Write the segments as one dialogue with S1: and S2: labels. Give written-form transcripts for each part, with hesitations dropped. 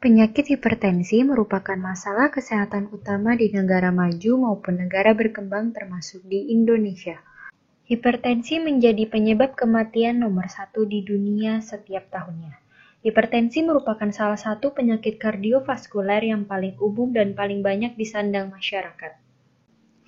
S1: Penyakit hipertensi merupakan masalah kesehatan utama di negara maju maupun negara berkembang termasuk di Indonesia. Hipertensi menjadi penyebab kematian nomor 1 di dunia setiap tahunnya. Hipertensi merupakan salah satu penyakit kardiovaskuler yang paling umum dan paling banyak disandang masyarakat.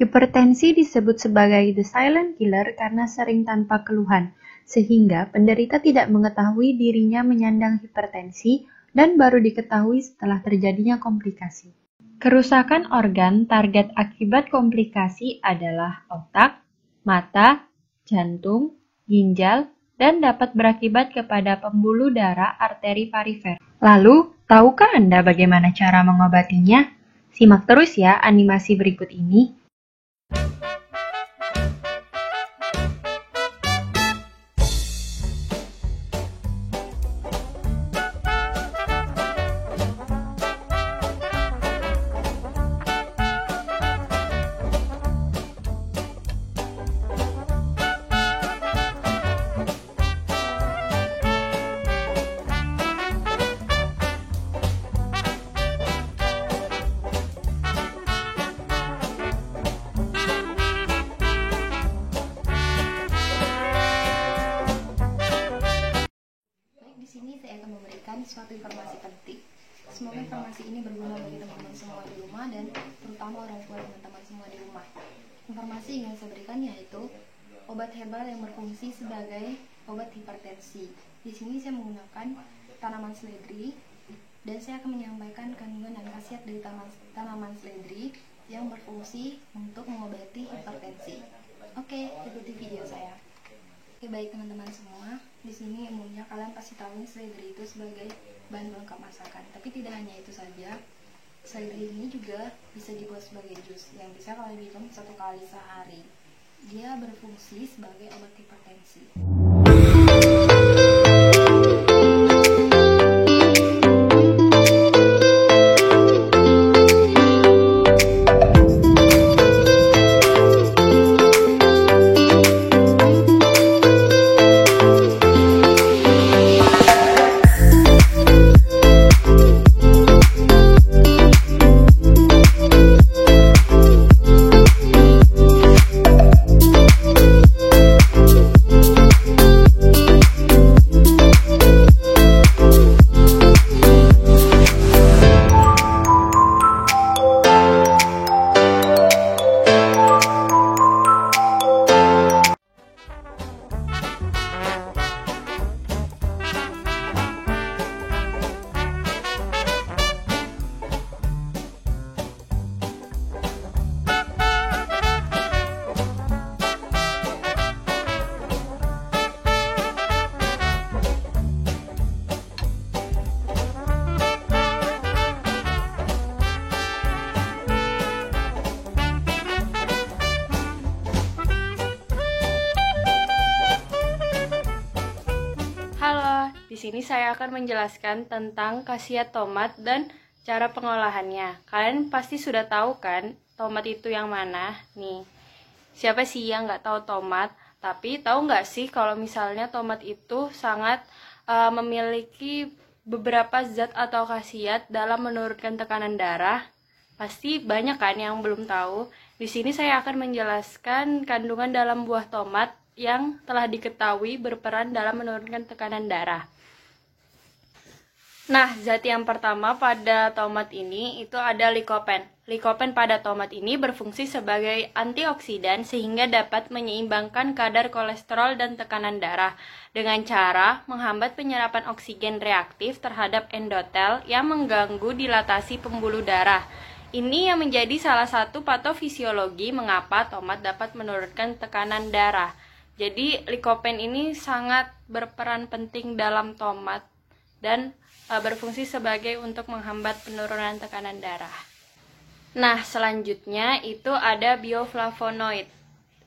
S1: Hipertensi disebut sebagai the silent killer karena sering tanpa keluhan, sehingga penderita tidak mengetahui dirinya menyandang hipertensi dan baru diketahui setelah terjadinya komplikasi. Kerusakan organ target akibat komplikasi adalah otak, mata, jantung, ginjal, dan dapat berakibat kepada pembuluh darah arteri perifer. Lalu, tahukah Anda bagaimana cara mengobatinya? Simak terus ya animasi berikut ini.
S2: Di sini saya akan memberikan suatu informasi penting. Semoga informasi ini berguna bagi teman-teman semua di rumah dan terutama orang tua dan teman-teman semua di rumah. Informasi yang saya berikan yaitu obat herbal yang berfungsi sebagai obat hipertensi. Di sini saya menggunakan tanaman seledri dan saya akan menyampaikan kandungan dan khasiat dari tanaman seledri yang berfungsi untuk mengobati hipertensi. Oke, ikuti video saya. Oke, baik teman-teman semua, di sini umumnya kalian pasti tahu seledri itu sebagai bahan pelengkap masakan. Tapi tidak hanya itu saja, seledri ini juga bisa dibuat sebagai jus yang bisa kalian minum 1 kali sehari. Dia berfungsi sebagai obat hipertensi.
S3: Halo, di sini saya akan menjelaskan tentang khasiat tomat dan cara pengolahannya. Kalian pasti sudah tahu kan, tomat itu yang mana? Nih, siapa sih yang nggak tahu tomat? Tapi tahu nggak sih kalau misalnya tomat itu sangat memiliki beberapa zat atau khasiat dalam menurunkan tekanan darah? Pasti banyak kan yang belum tahu. Di sini saya akan menjelaskan kandungan dalam buah tomat yang telah diketahui berperan dalam menurunkan tekanan darah. Nah, zat yang pertama pada tomat ini itu ada likopen. Likopen pada tomat ini berfungsi sebagai antioksidan sehingga dapat menyeimbangkan kadar kolesterol dan tekanan darah dengan cara menghambat penyerapan oksigen reaktif terhadap endotel yang mengganggu dilatasi pembuluh darah. Ini yang menjadi salah satu patofisiologi mengapa tomat dapat menurunkan tekanan darah. Jadi likopen ini sangat berperan penting dalam tomat dan berfungsi sebagai untuk menghambat penurunan tekanan darah. Nah, selanjutnya itu ada bioflavonoid.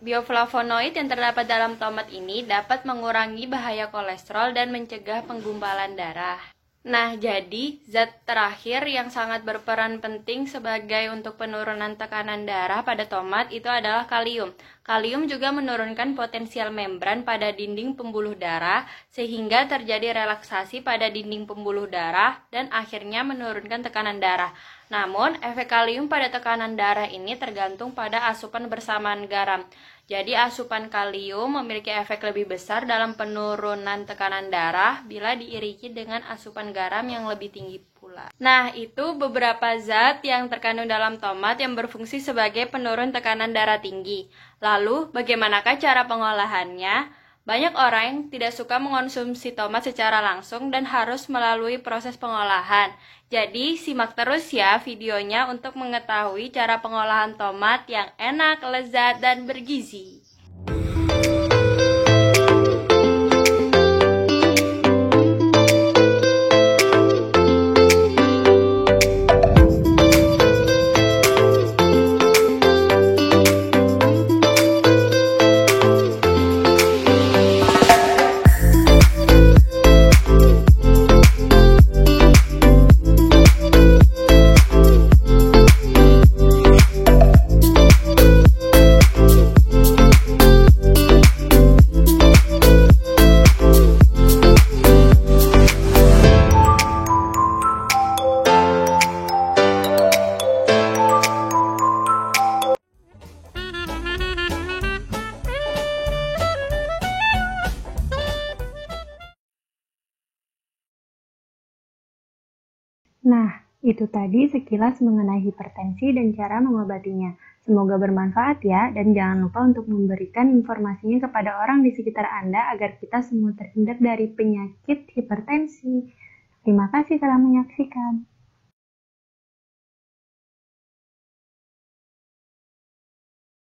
S3: Bioflavonoid yang terdapat dalam tomat ini dapat mengurangi bahaya kolesterol dan mencegah penggumpalan darah. Nah, jadi zat terakhir yang sangat berperan penting sebagai untuk penurunan tekanan darah pada tomat itu adalah kalium. Kalium juga menurunkan potensial membran pada dinding pembuluh darah sehingga terjadi relaksasi pada dinding pembuluh darah dan akhirnya menurunkan tekanan darah. Namun, efek kalium pada tekanan darah ini tergantung pada asupan bersamaan garam. Jadi asupan kalium memiliki efek lebih besar dalam penurunan tekanan darah bila diiringi dengan asupan garam yang lebih tinggi pula. Nah, itu beberapa zat yang terkandung dalam tomat yang berfungsi sebagai penurun tekanan darah tinggi. Lalu, bagaimanakah cara pengolahannya? Banyak orang yang tidak suka mengonsumsi tomat secara langsung dan harus melalui proses pengolahan. Jadi, simak terus ya videonya untuk mengetahui cara pengolahan tomat yang enak, lezat, dan bergizi.
S1: Nah, itu tadi sekilas mengenai hipertensi dan cara mengobatinya. Semoga bermanfaat ya, dan jangan lupa untuk memberikan informasinya kepada orang di sekitar Anda agar kita semua terhindar dari penyakit hipertensi. Terima kasih telah menyaksikan.